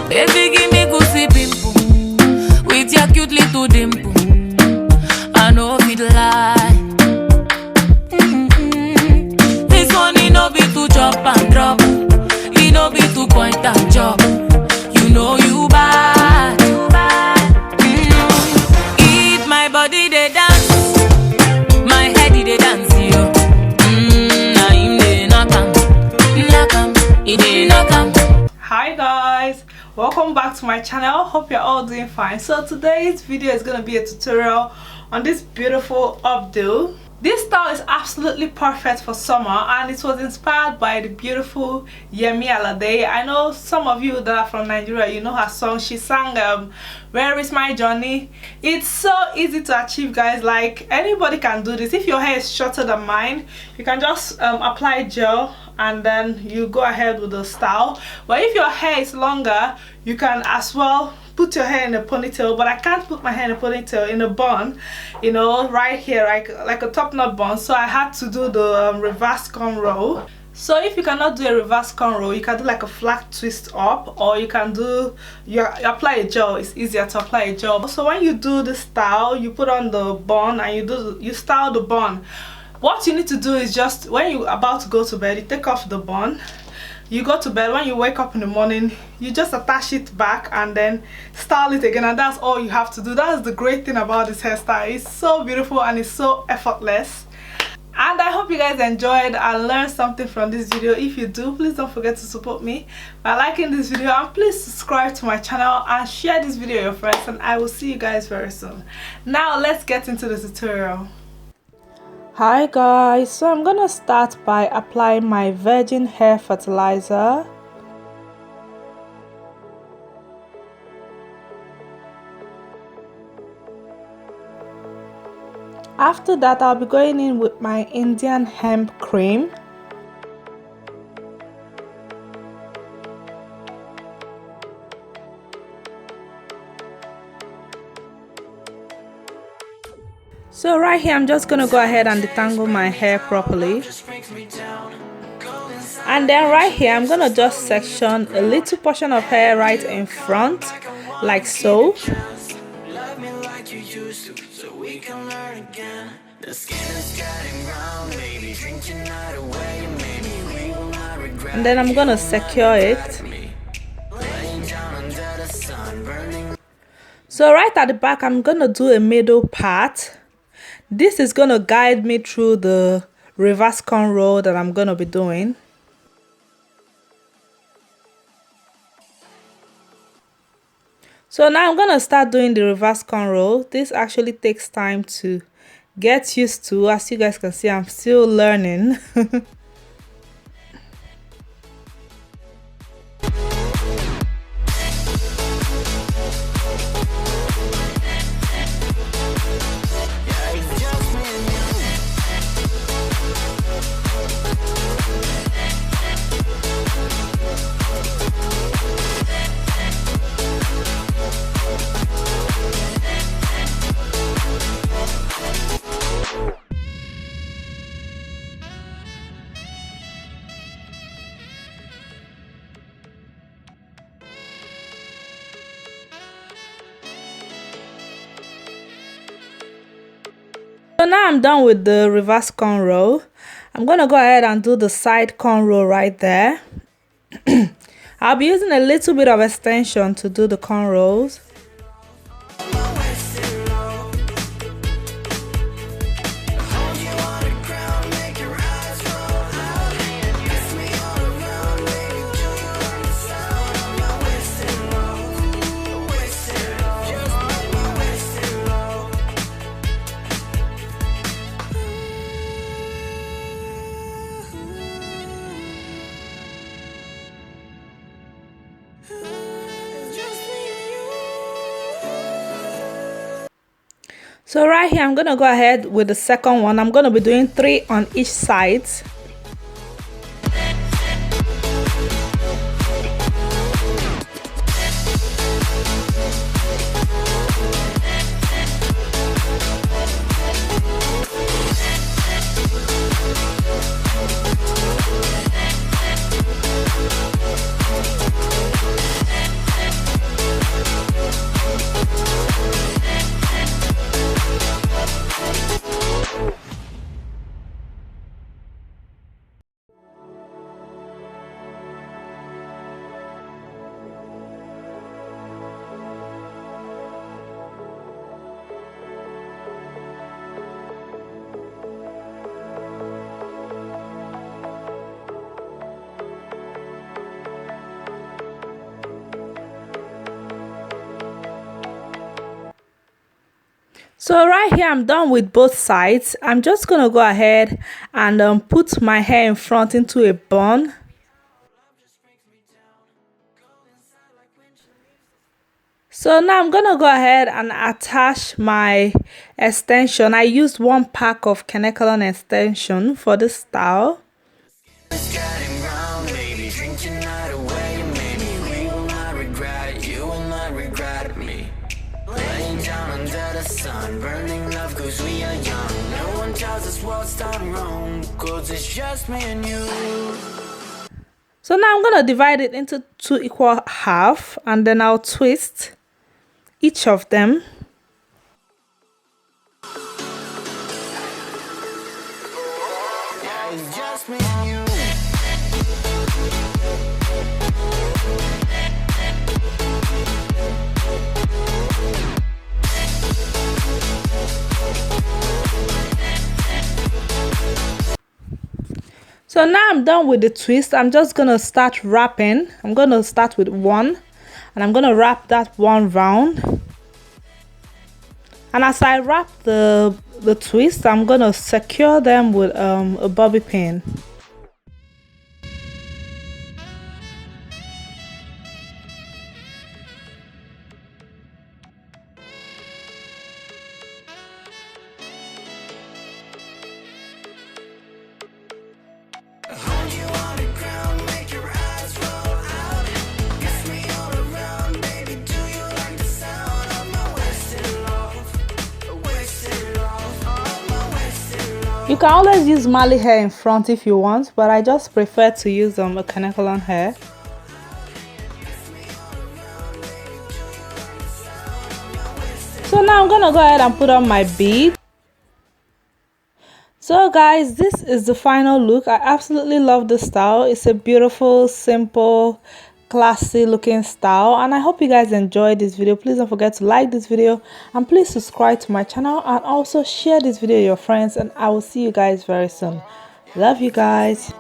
Baby, give me goosey pimple with your cute little dimple. I know it lie. This one it no be to chop and drop. It no be to point and chop. You know you bad. Eat my body they dance. My head they dance yo. Now him they knock 'em, he they knock 'em. Hi guys, welcome back to my channel. Hope you're all doing fine. So today's video is going to be a tutorial on this beautiful updo. This style is absolutely perfect for summer and it was inspired by the beautiful Yemi Alade. I know some of you that are from Nigeria, you know her song. She sang Where Is My Journey. It's so easy to achieve, guys. Like, anybody can do this. If your hair is shorter than mine, you can just apply gel and then you go ahead with the style. But if your hair is longer, you can as well put your hair in a ponytail. But I can't put my hair in a ponytail, in a bun, you know, right here, like a top knot bun. So I had to do the reverse cornrow. So if you cannot do a reverse cornrow, you can do like a flat twist up, or you can do you apply a gel. It's easier to apply a gel. So when you do the style, you put on the bun and you style the bun. What you need to do is just when you're about to go to bed, you take off the bun, you go to bed. When you wake up in the morning, you just attach it back and then style it again, and that's all you have to do. That's the great thing about this hairstyle. It's so beautiful and it's so effortless. And I hope you guys enjoyed and learned something from this video. If you do, please don't forget to support me by liking this video, and please subscribe to my channel and share this video with your friends, and I will see you guys very soon. Now let's get into the tutorial. Hi guys, so I'm gonna start by applying my virgin hair fertilizer. After that, I'll be going in with my Indian hemp cream. So right here, I'm just gonna go ahead and detangle my hair properly. And then right here, I'm gonna just section a little portion of hair right in front, like so. And then I'm gonna secure it. So right at the back, I'm gonna do a middle part. This is gonna guide me through the reverse cornrow that I'm gonna be doing. So now I'm gonna start doing the reverse cornrow. This actually takes time to get used to. As you guys can see, I'm still learning. So now I'm done with the reverse cornrow. I'm gonna go ahead and do the side cornrow right there. I'll be using a little bit of extension to do the cornrows. So right here, I'm gonna go ahead with the second one. I'm gonna be doing 3 on each side. So right here I'm done with both sides. I'm just gonna go ahead and put my hair in front into a bun. So now I'm gonna go ahead and attach my extension. I used 1 pack of Kanekalon extension for this style. Burning love cause we are young. No one tells us what's done wrong, cause it's just me and you. So now I'm gonna divide it into 2 equal half, and then I'll twist each of them. Yeah, it's just me and you. So now I'm done with the twist. I'm just gonna start wrapping. I'm gonna start with 1, and I'm gonna wrap that 1 round. And as I wrap the twist, I'm gonna secure them with a bobby pin. You can always use Mali hair in front if you want, but I just prefer to use a Kanekalon hair. So now I'm gonna go ahead and put on my bead. So guys, this is the final look. I absolutely love this style. It's a beautiful, simple, classy looking style, and I hope you guys enjoyed this video. Please don't forget to like this video, and please subscribe to my channel, and also share this video with your friends, and I will see you guys very soon. Love you guys.